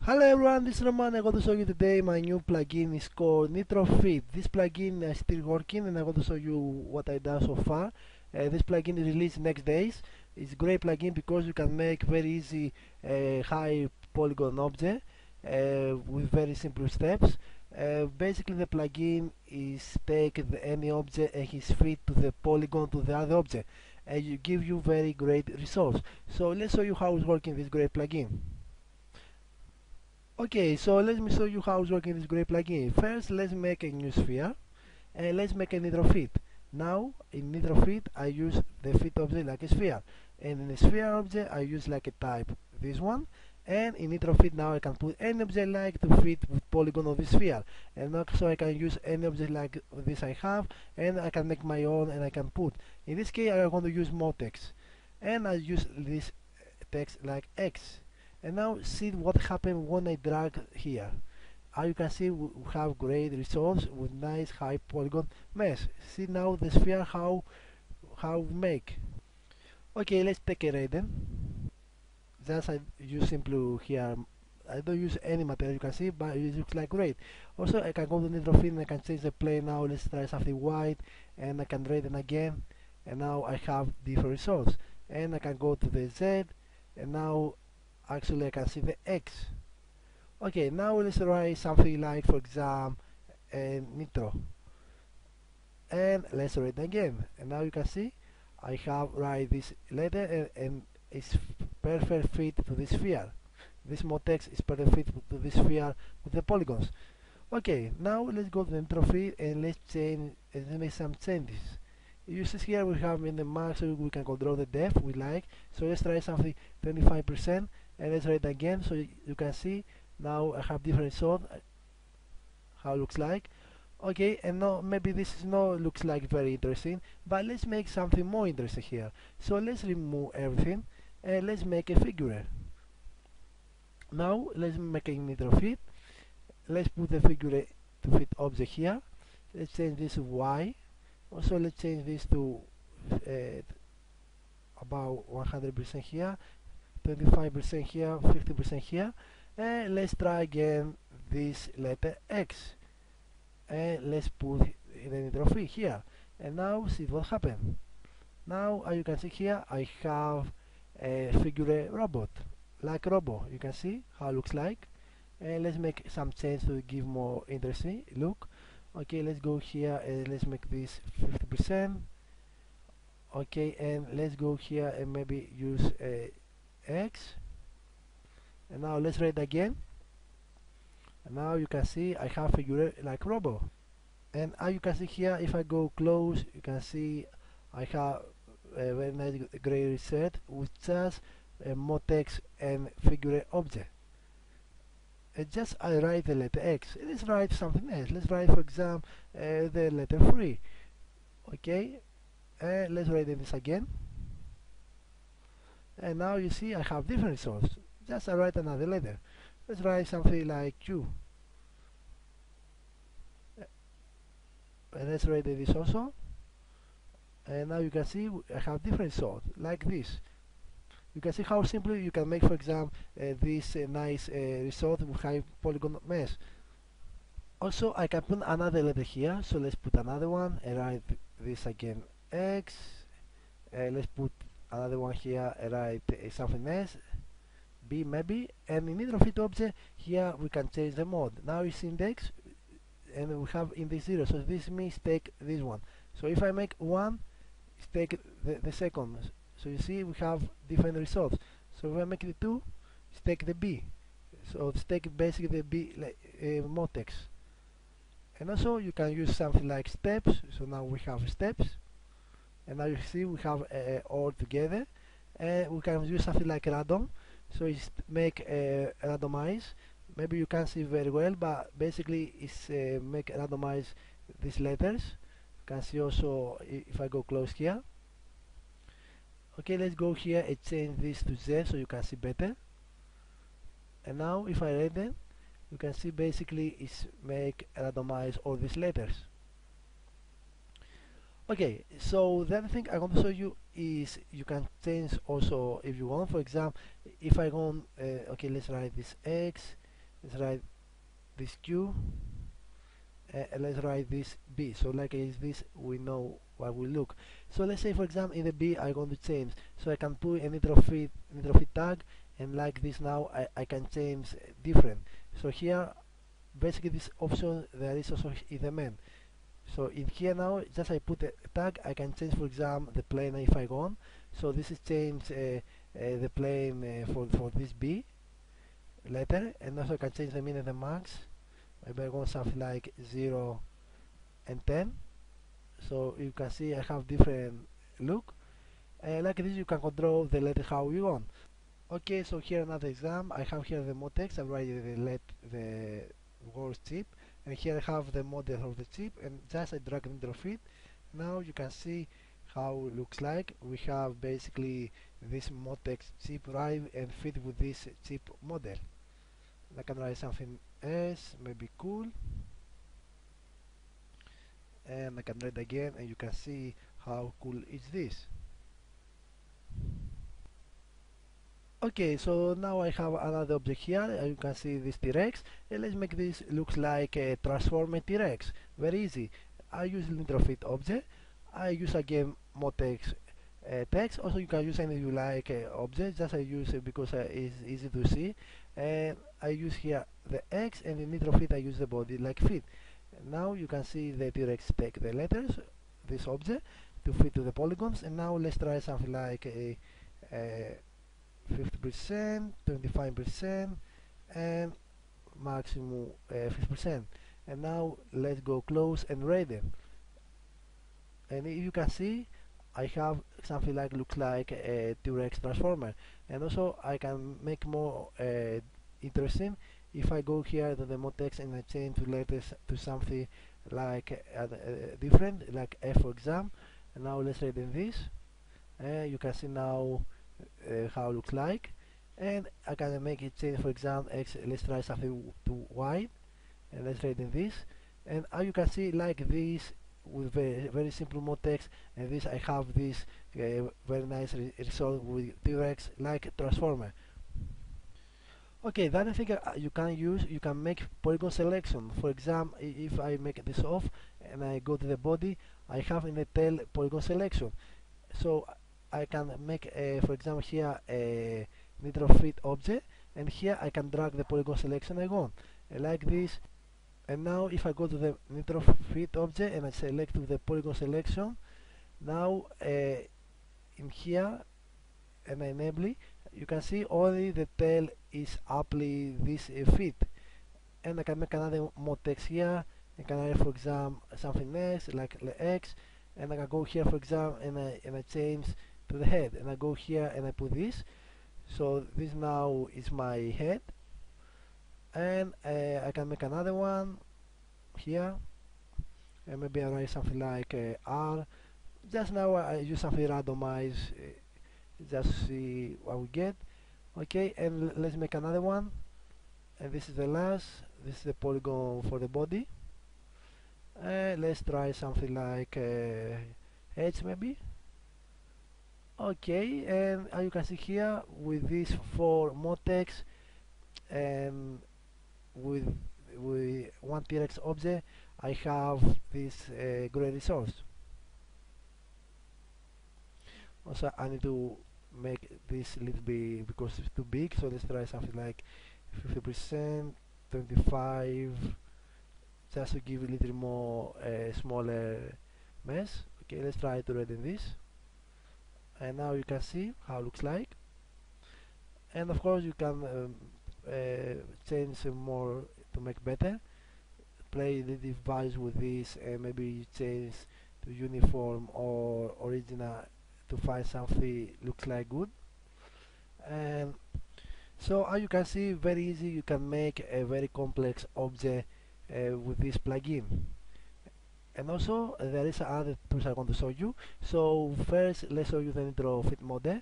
Hello everyone, this is Roman. I'm going to show you today my new plugin is called NitroFit. This plugin is still working and I'm going to show you what I've done so far. This plugin is released next days. It's a great plugin because you can make very easy high polygon object with very simple steps. Basically the plugin is take any object and his fit to the polygon to the other object and you give you very great results. So let's show you how it's working this great plugin. Okay, so let me show you how it's working this great plugin. First, let's make a new sphere and let's make a NitroFit. Now, in NitroFit, I use the fit object like a sphere, and in the sphere object, I use like a type this one. And in NitroFit now I can put any object like to fit with polygon of the sphere, and also I can use any object like this I have, and I can make my own and I can put. In this case, I'm going to use more text, and I use this text like X. And now see what happened when I drag here. As you can see, we have great results with nice high polygon mesh. See now the sphere how we make. Okay, let's take a radian. Just I use simply here. I don't use any material, you can see, but it looks like great. Also, I can go to NitroFit and I can change the plane now. Let's try something white, and I can radian again, and now I have different results. And I can go to the Z, and now actually I can see the X. Okay, now let's write something like, for example, nitro, and let's write again, and now you can see I have write this letter and it's perfect fit to this sphere. This more text is perfect fit to this sphere with the polygons. Okay, now let's go to the NitroFit and let's change and make some changes. You see here we have in the max, so we can control the depth we like. So let's try something 25%, and let's write again so you can see now I have different results how it looks like. Okay, and now maybe this is not looks like very interesting, but let's make something more interesting here. So let's remove everything and let's make a figure. Now let's make a NitroFit. Let's put the figure to fit object here. Let's change this to Y. Also let's change this to about 100% here, 25% here, 50% here, and let's try again this letter X, and let's put the NitroFit here, and now see what happened. Now as you can see here I have a figure robot, like robot. You can see how it looks like, and let's make some change to give more interesting look. Okay, let's go here and let's make this 50%. Okay, and let's go here and maybe use X, and now let's write again, and now you can see I have figure like robot. And as you can see here, if I go close, you can see I have a very nice gray reset with just more text and figure object. And just I write the letter X. Let's write something else. Let's write, for example, the letter 3. Okay, and let's write this again. And now you see I have different results. Just I write another letter. Let's write something like Q. And let's write this also. And now you can see I have different results like this. You can see how simply you can make, for example, this nice result with high polygon mesh. Also, I can put another letter here, so let's put another one and write this again X. Let's put another one here and write something else, B maybe. And in NitroFit object here we can change the mode. Now it's index, and we have index 0, so this means take this one. So if I make 1, it's take the second. So you see we have different results. So if I make the 2, it's take the B. So it's take basically the B like more text. And also you can use something like steps. So now we have steps, and now you see we have all together. And we can use something like random. So it's make randomize. Maybe you can't see very well, but basically it's make randomize these letters. You can see also if I go close here. Okay, let's go here and change this to Z so you can see better. And now if I read them, you can see basically it's make randomize all these letters. Okay, so the other thing I want to show you is you can change also if you want. For example, if I go okay, let's write this X, let's write this Q, let's write this B. So like is this, we know what we look. So let's say for example in the B I want to change, so I can put a NitroFit tag, and like this now I can change different. So here basically this option there is also in the main. So in here now just I put a tag, I can change for example the plane if I want. So this is change the plane for this B letter, and also I can change the min and the max. Maybe I want something like 0 and 10. So you can see I have different look. Like this you can control the letter how you want. Okay, so here another example. I have here the mod text. I write the word chip, and here I have the model of the chip, and just I drag NitroFit. Now you can see how it looks like. We have basically this mod text chip right and fit with this chip model. I can write something else, maybe cool, and I can write again, and you can see how cool is this. Okay, so now I have another object here. You can see this T-Rex, and let's make this looks like a transformer T-Rex. Very easy. I use NitroFit object. I use again mod text text. Also you can use anything you like object, just I use it because it's easy to see. And I use here the X, and in NitroFit I use the body like fit. Now you can see the T-Rex take the letters, this object, to fit to the polygons. And now let's try something like a 50%, 25%, and maximum 50%. And now let's go close and rate them. And if you can see, I have something like looks like a T-Rex transformer. And also I can make more interesting if I go here to the mod text and I change the letters to something like different, like F for example. And now let's rate in this. You can see now how it looks like, and I can make it change for example X. Let's try something to Y, and let's rate in this. And you can see like this with very simple mod text, and this I have this very nice result with T-Rex like transformer. Okay, the other thing you can use, you can make polygon selection. For example, if I make this off and I go to the body, I have in the tail polygon selection. So I can make for example here a NitroFit object, and here I can drag the polygon selection I want like this. And now if I go to the NitroFit object and I select the polygon selection, now in here and I enable it, you can see only the tail is apply this fit. And I can make another mod text here. I can add for example something else like the X, and I can go here for example and I change to the head, and I go here and I put this. So this now is my head, and I can make another one here, and maybe I write something like R. Just now I use something randomized, just see what we get. Okay, and let's make another one, and this is the last. This is the polygon for the body. Let's try something like H maybe. Okay, and you can see here with these 4 mod text and with one T-Rex object, I have this great results. Also I need to make this a little bit because it's too big, so let's try something like 50%, 25, just to give a little more smaller mess. Okay, let's try to read in this, and now you can see how it looks like. And of course you can change some more to make better, play the device with this, and maybe change to uniform or original to find something looks like good. And so as you can see, very easy, you can make a very complex object with this plugin. And also there is other tools I want to show you. So first let's show you the NitroFit model.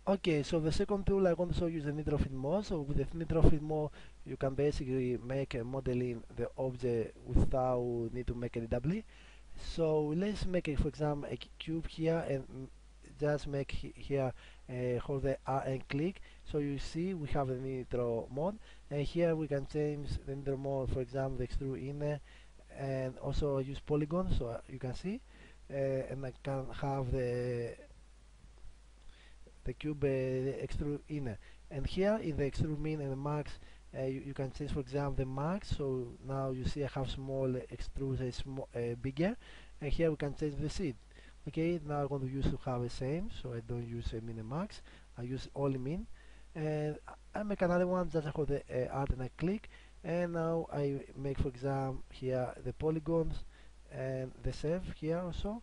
Okay, so the second tool I want to show you is the NitroFit mode. So with the NitroFit mode you can basically make a modeling the object without need to make any doubly. So let's make it, for example, a cube here, and just make here hold the R and click, So you see we have the nitro mode, and here we can change the nitro mode, for example the extrude inner, and also use polygon, so you can see, and I can have the cube extrude inner. And here in the extrude min and the max, you can change, for example, the max. So now you see I have small extrude bigger, and here we can change the seed. Okay, now I'm going to use to have the same, so I don't use a min and max, I use only min. And I make another one, just I hold the art and I click, and now I make, for example, here the polygons and the save here also.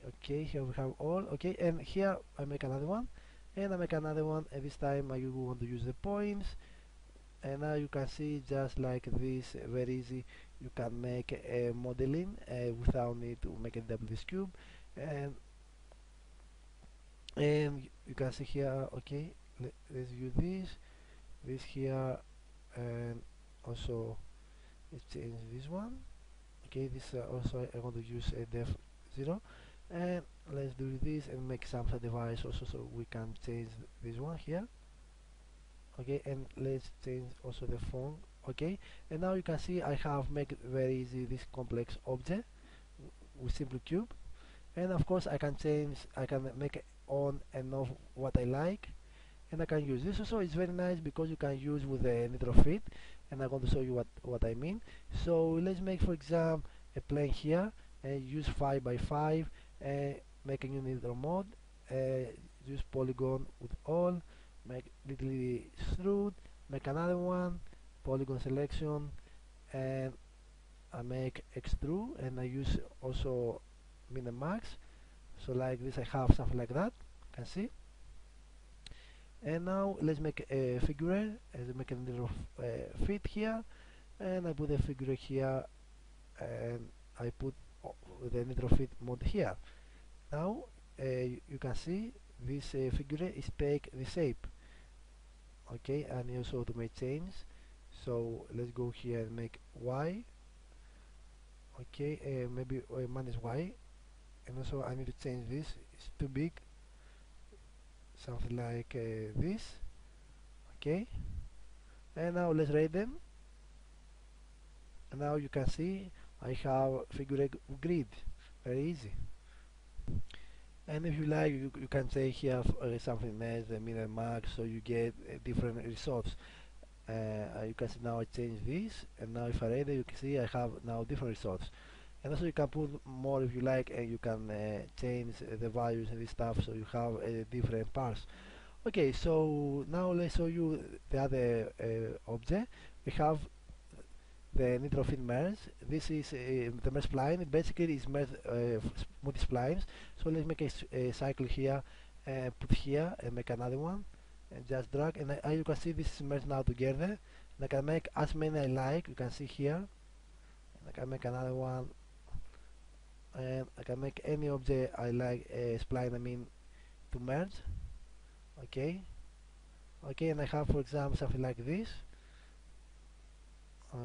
Okay, here we have all. Okay, and here I make another one, and I make another one, and this time I want to use the points. And now you can see, just like this, very easy, you can make a modeling without need to make a double this cube. And you can see here, okay, let's use this here, and also let's change this one. Okay, this also I want to use a def 0, and let's do this and make some device also, so we can change this one here. Okay, and let's change also the font. Okay, and now you can see I have made very easy this complex object with simple cube. And of course I can change, I can make it on and off what I like, and I can use this also. It's very nice because you can use with the NitroFit, and I'm going to show you what I mean. So let's make, for example, a plane here, and use 5 by 5, and make a new nitro mode, use polygon with all, make little extrude, make another one, polygon selection, and I make extrude, and I use also min and max. So like this I have something like that, you can see. And now let's make a figure, let's make a little fit here, and I put a figure here, and I put the NitroFit mode here. Now you can see this figure is take the shape. Okay, and also automate change. So let's go here and make Y. Okay, maybe minus Y, and also I need to change this, it's too big, something like this. Okay, and now let's rate them, and now you can see I have figure grid, very easy. And if you like, you can say here something else, the min and max, so you get different results. You can see now I change this, and now if I rate it, you can see I have now different results. And also you can put more if you like, and you can change the values and this stuff, so you have different parts. Okay, so now let's show you the other object. We have the NitroFit merge. This is the merge spline. It basically is merge multi-splines. So let's make a cycle here, put here, and make another one, and just drag. And you can see this is merged now together. And I can make as many I like. You can see here. And I can make another one, and I can make any object I like, spline I mean, to merge. Okay, and I have, for example, something like this.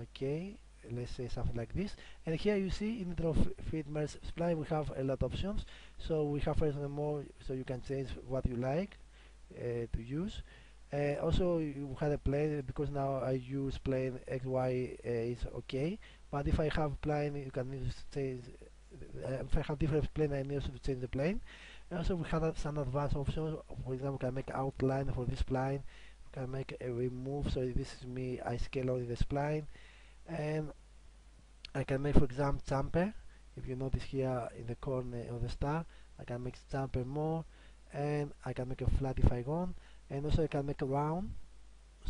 Okay, let's say something like this, and here you see in NitroFit merge spline we have a lot of options. So we have first and more, so you can change what you like to use. Also you had a plane, because now I use plane XY is okay, but if I have plane, you can change. If I have different plane, I need also to change the plane. And also we have some advanced options. For example, we can make outline for this spline. We can make a remove. So this is me. I scale only the spline, and I can make, for example, jumper. If you notice here in the corner of the star, I can make jumper more, and I can make a flat if I want. And also I can make a round.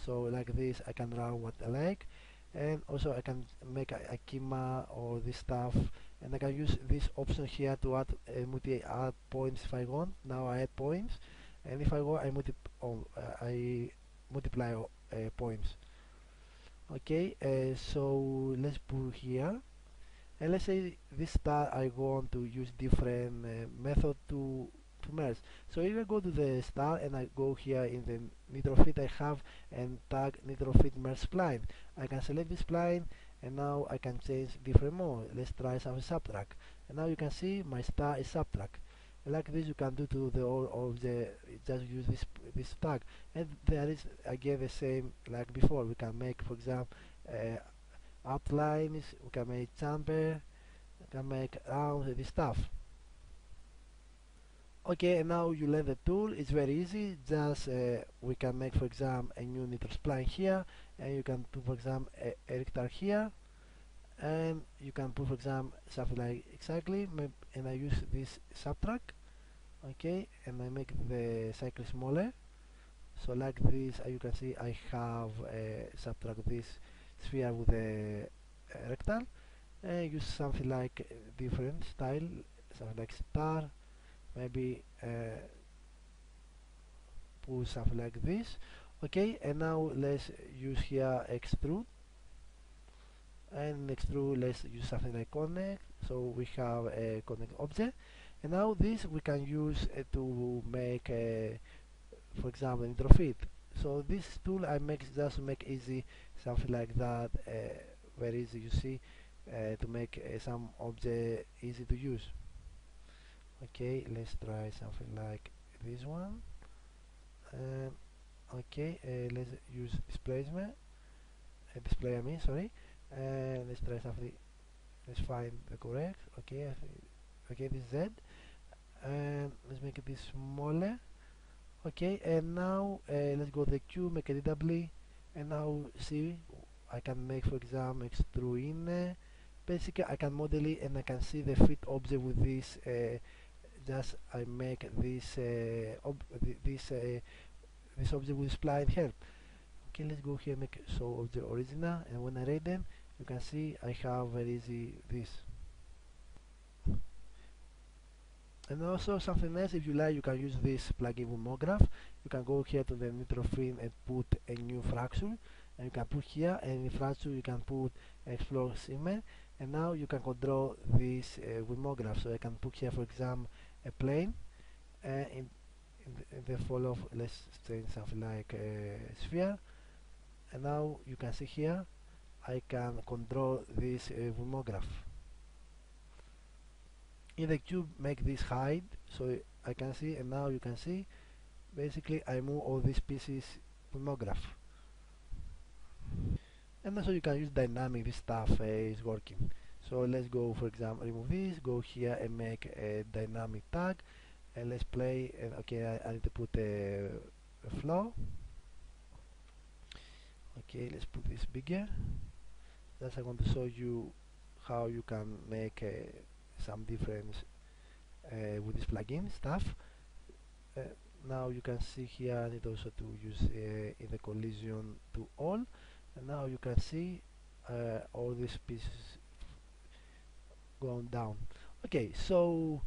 So like this, I can round what I like. And also I can make a schema or this stuff, and I can use this option here to add add points if I want. Now I add points, and if I want, I multiply points. Okay, so let's put here, and let's say this star I want to use different method to merge. So if I go to the star and I go here in the NitroFit, I have and tag NitroFit merge spline. I can select this spline, and now I can change different mode. Let's try some subtract, and now you can see my star is subtract. Like this you can do to the all of the, just use this tag. And there is again the same like before. We can make, for example, outlines, we can make chamber, we can make round, this stuff. Okay, and now you learn the tool. It's very easy. Just we can make, for example, a new Spline here, and you can put, for example, a rectangle here, and you can put, for example, something like exactly, and I use this subtract. Okay, and I make the cycle smaller. So like this, you can see I have subtract this sphere with a rectangle, and use something like different style, something like star, maybe put something like this. Okay, and now let's use here extrude, and extrude let's use something like connect, so we have a connect object. And now this we can use to make for example NitroFit. So this tool I make just to make easy something like that, very easy, you see, to make some object easy to use. Okay, let's try something like this one. Okay, let's use displacement, display I mean, sorry. Let's try something, let's find the correct. Okay, okay, this is Z, and let's make this smaller. Okay, and now let's go to the cube, make it doubly, and now see I can make, for example, extrude in. Basically I can model it and I can see the fit object with this. Just I make this this object with spline help. Okay, let's go here, make show object original, and when I read them you can see I have very easy this. And also something else, if you like, you can use this plugin with MoGraph. You can go here to the NitroFit and put a new fracture, and you can put here, and in the fracture you can put explore segment, and now you can control this with MoGraph. So I can put here, for example, a plane, and in the follow, let's change something like a sphere, and now you can see here I can control this with MoGraph. In the cube, make this hide so I can see, and now you can see basically I move all these pieces with MoGraph. And also you can use dynamic, this stuff is working. So let's go, for example, remove this, go here and make a dynamic tag, and let's play. And okay, I need to put a flow. Okay, let's put this bigger. That's I want to show you how you can make some difference with this plugin stuff. Now you can see here I need also to use in the collision to all, and now you can see all these pieces going down. Okay, so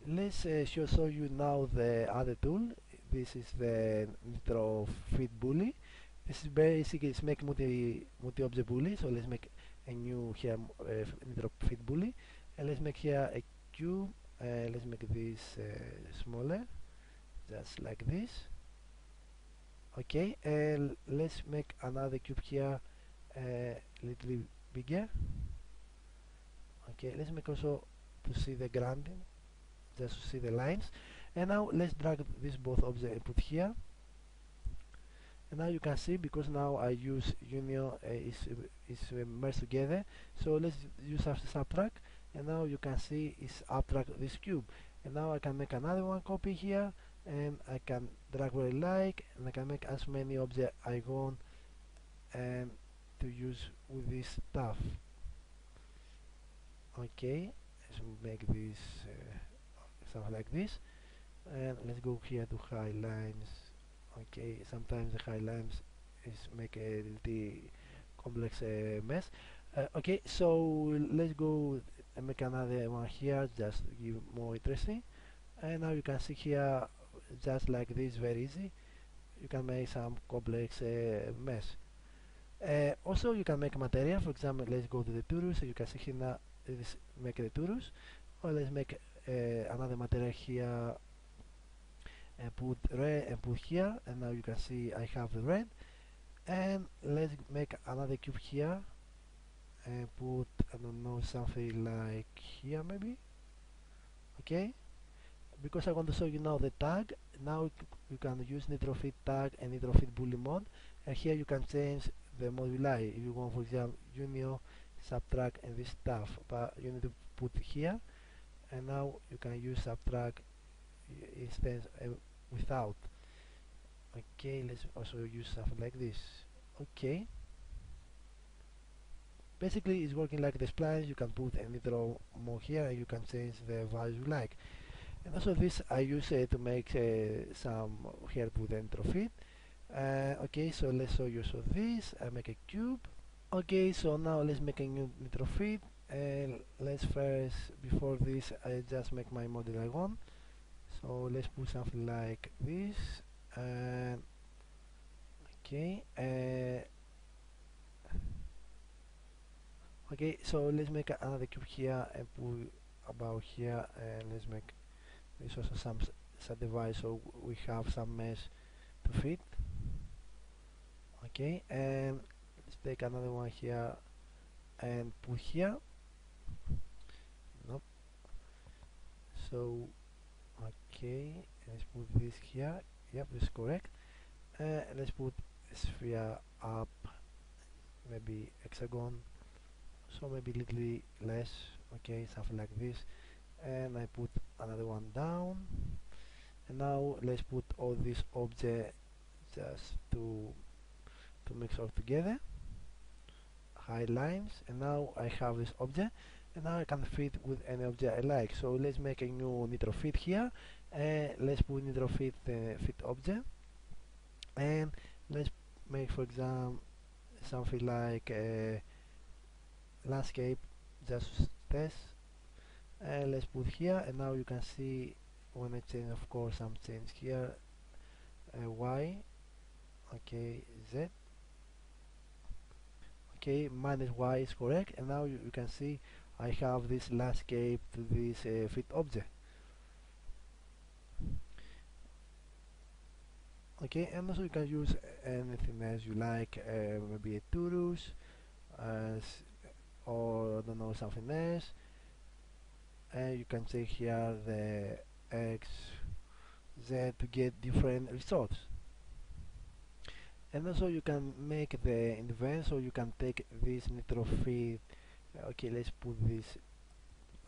let's show you now the other tool. This is the NitroFit Boole. This is basically it's make multi-object Boole. So let's make a new here NitroFit Boole, and let's make here a cube. Let's make this smaller, just like this. Okay, and let's make another cube here a little bigger. Okay, let's make also to see the grounding, just to see the lines. And now let's drag this both objects and put here. And now you can see, because now I use union is merged together. So let's use as subtract, and now you can see it's subtract this cube. And now I can make another one copy here, and I can drag where I like, and I can make as many objects I want and to use with this stuff. Okay, let's make this something like this, and let's go here to high lines. Okay, sometimes the high lines is make a little complex mess. Okay, so let's go and make another one here, just to give more interesting. And now you can see here, just like this, very easy. You can make some complex mess. Also, you can make material. For example, let's go to the tools. So you can see here now, let's make the tools. Or let's make another material here, and put red and put here. And now you can see I have the red. And let's make another cube here and put, I don't know, something like here maybe. Okay, because I want to show you now the tag. Now you can use NitroFit tag and NitroFit Boolean mode, and here you can change the mode you like. If you want, for example, union, subtract, and this stuff, but you need to put here, and now you can use subtract instead without. Okay, let's also use something like this. Okay, basically it's working like the splines. You can put a nitro mode here, and you can change the values you like. And also this I use to make some here with NitroFit. Okay, so let's show you this. I make a cube. Okay, so now let's make a new NitroFit. And let's first, before this, I just make my model I want. So let's put something like this. And okay, okay, so let's make another cube here and put about here, and let's make this also some subdivide so we have some mesh to fit. Okay, and let's take another one here and put here. Nope. So okay, let's put this here. Yep, this is correct. Let's put sphere up, maybe hexagon, so maybe little less. Okay, something like this. And I put another one down, and now let's put all these objects just to mix all together, high lines, and now I have this object, and now I can fit with any object I like. So let's make a new NitroFit here, and let's put NitroFit fit object, and let's make, for example, something like a landscape, just test, and let's put here, and now you can see when I change, of course, some change here, Y, okay, Z, okay, minus Y is correct, and now you can see I have this landscape to this fit object. Okay, and also you can use anything else you like, maybe a torus, or I don't know, something else, and you can take here the X, Z to get different results. And also you can make the event, so you can take this NitroFit. Okay, let's put this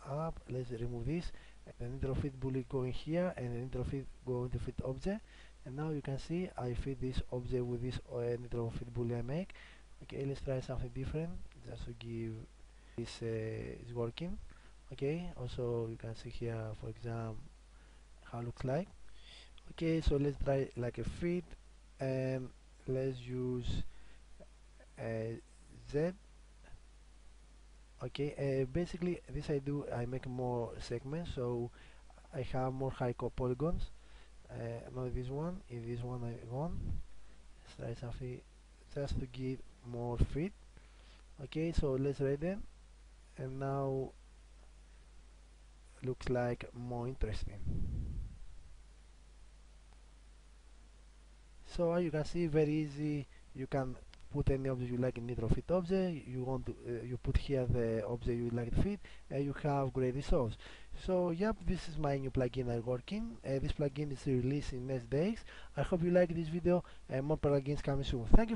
up, let's remove this, and the NitroFit bullet going here, and the NitroFit going to fit object, and now you can see I fit this object with this NitroFit bullet I make. Okay, let's try something different just to give this is working. Okay, also you can see here, for example, how it looks like. Okay, so let's try like a fit, and let's use Z. Okay, basically this I make more segments, so I have more high polygons. Not this one. In this one I want. Let's try something just to give more fit. Okay, so let's read them, and now looks like more interesting. So you can see very easy. You can put any object you like in NitroFit object. You want to you put here the object you like to fit, and you have great results. So yep, this is my new plugin working. This plugin is released in next days. I hope you like this video, and more plugins coming soon. Thank you.